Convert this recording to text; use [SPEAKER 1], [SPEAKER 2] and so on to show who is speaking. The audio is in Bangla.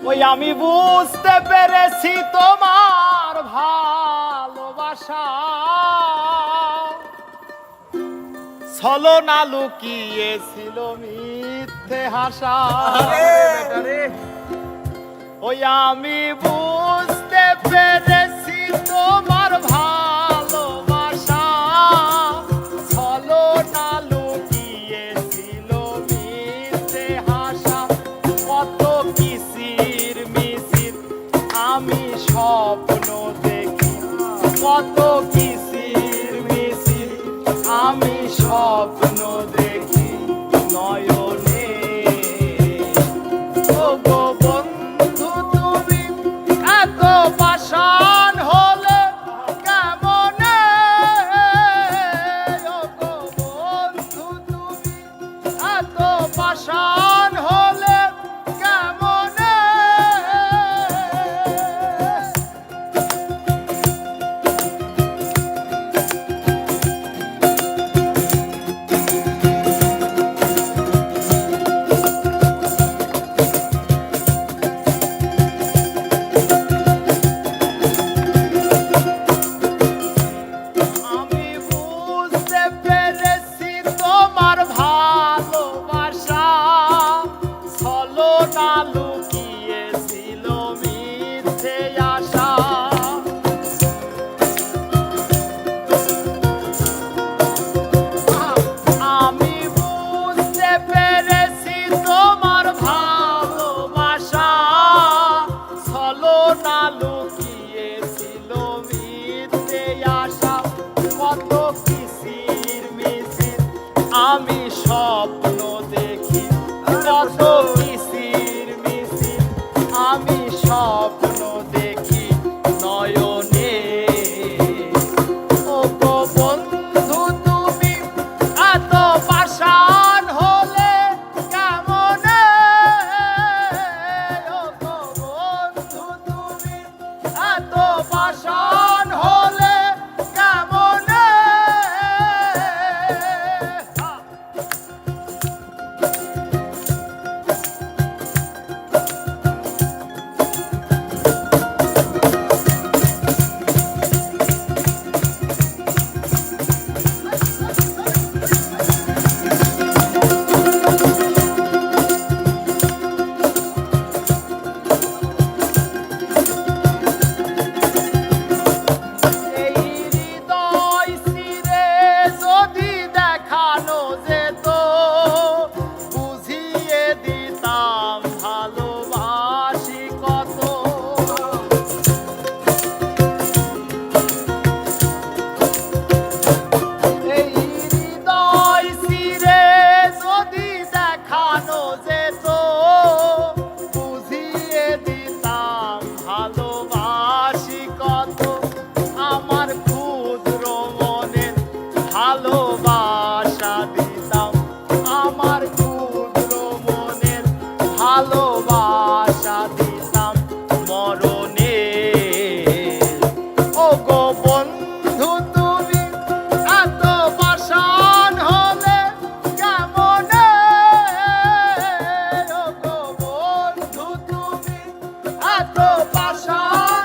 [SPEAKER 1] ওই আমি বুঝতে পেরেছি তোমার ভালোবাসা ছলনা লুকিয়েছিল মিথ্যে হাসা। ওই আমি বুঝতে পেরেছি তোমার ভালোবাসা ছলনা লুকিয়েছিল মিথ্যে হাসা। কত কিসির মিছির আমি স্বপ্ন দেখি, কত কিসির মিছির আমি স্বপ্ন দেখি নয়নে। ও গো বন্ধু তুমি এত পাষাণ হলে কেমনে? ও গো বন্ধু তুমি এত পাষাণ হলে কেমনে? আমি বুঝতে পেরেছি তোমার ভালোবাসা ছলনা লুকিয়েছিল মিথ্যে আশা। আমি বুঝতে পেরেছি তোমার ভালোবাসা ছলনা লুকিয়েছিল মিথ্যে আশা। কত কিসির মিছির আমি স্বপ্ন দেখি, কত কিসির মিছির আমি স্বপ্ন দেখি নয়নে। ও গো বন্ধু তুমি এত পাষাণ হলে কেমনে? ও গো বন্ধু তুমি এত পাষাণ হলে কেমনে? এই হৃদয় চিরে যদি দেখানো যেত বুঝিয়ে দিতাম ভালোবাসি কত। এই হৃদয় চিরে যদি দেখানো যেত বুঝিয়ে দিতাম ভালোবাসি কত। আমার ক্ষুদ্র মনের ভালোবাসা দিতাম, আমার ক্ষুদ্র মনের ভালোবাসা দিতাম মরণে। ও গো বন্ধু তুমি এত পাষাণ হলে কেমনে? ও গো বন্ধু তুমি এত পাষাণ